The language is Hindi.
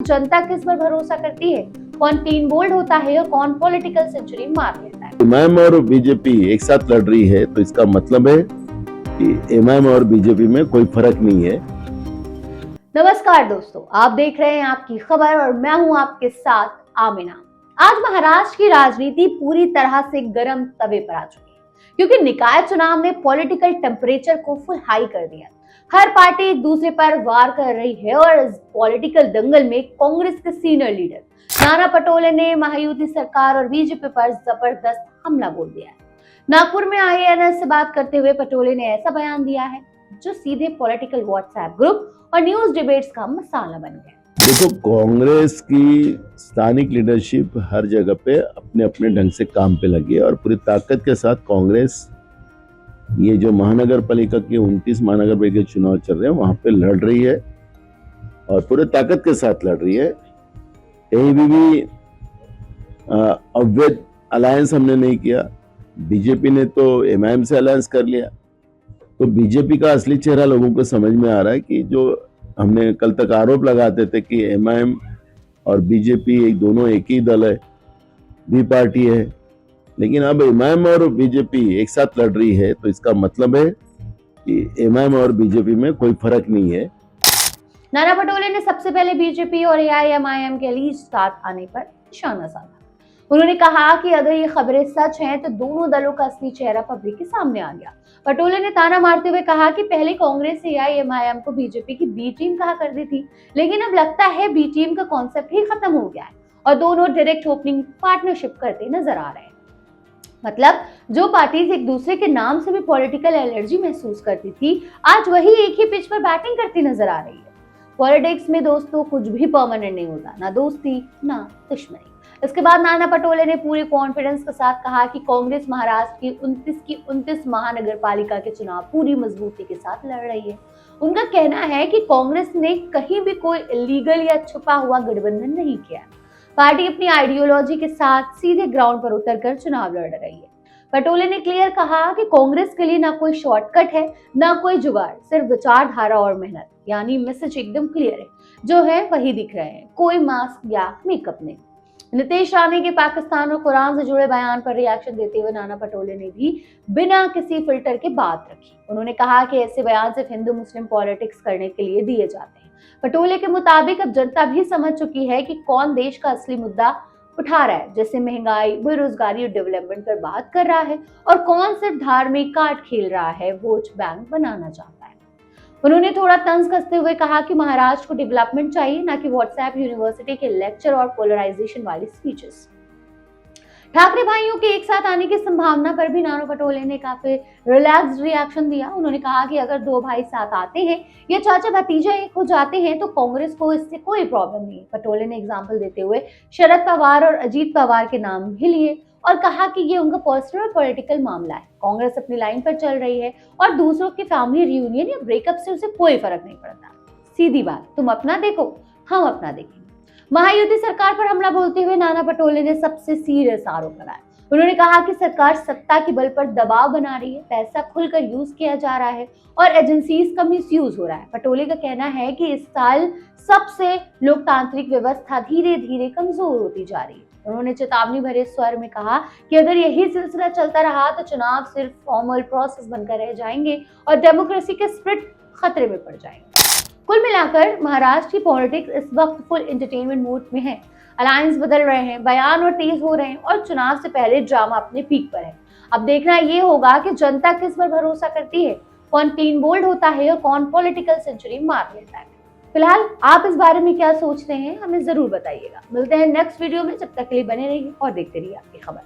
जनता किस पर भरोसा करती है, कौन क्लीन बोल्ड होता है और कौन पॉलिटिकल सेंचुरी मार लेता है। एमआईएम और बीजेपी एक साथ लड़ रही है तो इसका मतलब है कि एमआईएम और बीजेपी में कोई फर्क नहीं है। नमस्कार दोस्तों, आप देख रहे हैं आपकी खबर और मैं हूं आपके साथ आमिना। आज महाराष्ट्र की राजनीति पूरी तरह से गर्म तवे पर आ चुकी है क्योंकि निकाय चुनाव ने पॉलिटिकल टेम्परेचर को फुल हाई कर दिया। हर पार्टी एक दूसरे पर वार कर रही है और इस पॉलिटिकल दंगल में कांग्रेस के सीनियर लीडर नाना पटोले ने महायुति सरकार और बीजेपी पर जबरदस्त हमला बोल दिया है। नागपुर में आईएएनएस से बात करते हुए पटोले ने ऐसा बयान दिया है जो सीधे पॉलिटिकल व्हाट्सएप ग्रुप और न्यूज डिबेट्स का मसाला बन गया। देखो, कांग्रेस की स्थानिक लीडरशिप हर जगह पे अपने अपने ढंग से काम पे लगी है और पूरी ताकत के साथ कांग्रेस ये जो महानगर पालिका के 29 महानगर पालिका के चुनाव चल रहे हैं वहां पे लड़ रही है और पूरे ताकत के साथ लड़ रही है। कहीं भी अवैध अलायंस हमने नहीं किया। बीजेपी ने तो एमआईएम से अलायंस कर लिया, तो बीजेपी का असली चेहरा लोगों को समझ में आ रहा है कि जो हमने कल तक आरोप लगाते थे कि एमआईएम और बीजेपी दोनों एक ही दल है, बी पार्टी है, लेकिन अब एमआईएम और बीजेपी एक साथ लड़ रही है तो इसका मतलब है कि एमआईएम और बीजेपी में कोई फर्क नहीं है। नाना पटोले ने सबसे पहले बीजेपी और एआईएमआईएम के लिए साथ आने पर निशाना साधा। उन्होंने कहा कि अगर ये खबरें सच हैं तो दोनों दलों का असली चेहरा पब्लिक के सामने आ गया। पटोले ने ताना मारते हुए कहा कि पहले कांग्रेस एआईएमआईएम को बीजेपी की बी टीम कहा करती थी, लेकिन अब लगता है बी टीम का कॉन्सेप्ट ही खत्म हो गया है और दोनों डायरेक्ट ओपनिंग पार्टनरशिप करते नजर आ रहे हैं। मतलब जो पार्टीज एक दूसरे के नाम से भी पॉलिटिकल एलर्जी महसूस करती थी, आज वही एक ही पिच पर बैटिंग करती नजर आ रही है। पॉलिटिक्स में दोस्तों कुछ भी परमानेंट नहीं होता, ना दोस्ती ना दुश्मनी। इसके बाद नाना पटोले ने पूरे कॉन्फिडेंस के साथ कहा कि कांग्रेस महाराष्ट्र की 29 महानगर पालिका के चुनाव पूरी मजबूती के साथ लड़ रही है। उनका कहना है कि कांग्रेस ने कहीं भी कोई इलीगल या छुपा हुआ गठबंधन नहीं किया। पार्टी अपनी आइडियोलॉजी के साथ सीधे ग्राउंड पर उतरकर चुनाव लड़ रही है। पटोले ने क्लियर कहा कि कांग्रेस के लिए ना कोई शॉर्टकट है ना कोई जुगाड़, सिर्फ विचारधारा और मेहनत। यानी मैसेज एकदम क्लियर है, जो है वही दिख रहे हैं, कोई मास्क या मेकअप नहीं। नीतीश राणे के पाकिस्तान और कुरान से जुड़े बयान पर रिएक्शन देते हुए नाना पटोले ने भी बिना किसी फिल्टर के बात रखी। उन्होंने कहा कि ऐसे बयान सिर्फ हिंदू मुस्लिम पॉलिटिक्स करने के लिए दिए जाते हैं। पटोले के मुताबिक अब जनता भी समझ चुकी है कि कौन देश का असली मुद्दा उठा रहा है, जैसे महंगाई, बेरोजगारी और डेवलपमेंट पर बात कर रहा है, और कौन सिर्फ धार्मिक कार्ड खेल रहा है, वोट बैंक बनाना चाहता है। उन्होंने थोड़ा तंज कसते हुए कहा कि महाराष्ट्र को डेवलपमेंट चाहिए, ना कि व्हाट्सएप यूनिवर्सिटी के लेक्चर और पोलराइजेशन वाली स्पीचेस। ठाकरे भाइयों के एक साथ आने की संभावना पर भी नाना पटोले ने काफी रिलैक्स्ड रिएक्शन दिया। उन्होंने कहा कि अगर दो भाई साथ आते हैं या चाचा भतीजा एक हो जाते हैं तो कांग्रेस को इससे कोई प्रॉब्लम नहीं। पटोले ने एग्जांपल देते हुए शरद पवार और अजीत पवार के नाम भी लिए और कहा कि ये उनका पर्सनल और पॉलिटिकल मामला है। कांग्रेस अपनी लाइन पर चल रही है और दूसरों की फैमिली रियूनियन या ब्रेकअप से उसे कोई फर्क नहीं पड़ता। सीधी बात, तुम अपना देखो, हम अपना देखेंगे। महायुति सरकार पर हमला बोलते हुए नाना पटोले ने सबसे सीरियस आरोप लगाया। उन्होंने कहा कि सरकार सत्ता के बल पर दबाव बना रही है, पैसा खुलकर यूज किया जा रहा है और एजेंसीज का मिसयूज हो रहा है। पटोले का कहना है कि इस साल सबसे लोकतांत्रिक व्यवस्था धीरे धीरे कमजोर होती जा रही है। उन्होंने चेतावनी भरे स्वर में कहा कि अगर यही सिलसिला चलता रहा तो चुनाव सिर्फ फॉर्मल प्रोसेस बनकर रह जाएंगे और डेमोक्रेसी के स्पिरिट खतरे में पड़ जाएंगे। कुल मिलाकर महाराष्ट्र की पॉलिटिक्स इस वक्त फुल एंटरटेनमेंट मोड में है। अलायंस बदल रहे हैं, बयान और तेज हो रहे हैं और चुनाव से पहले ड्रामा अपने पीक पर है। अब देखना ये होगा कि जनता किस पर भरोसा करती है, कौन क्लीन बोल्ड होता है और कौन पॉलिटिकल सेंचुरी मार लेता है। फिलहाल आप इस बारे में क्या सोचते हैं, हमें जरूर बताइएगा। मिलते हैं नेक्स्ट वीडियो में, जब तक के लिए बने रहिए और देखते रहिए आपकी खबर।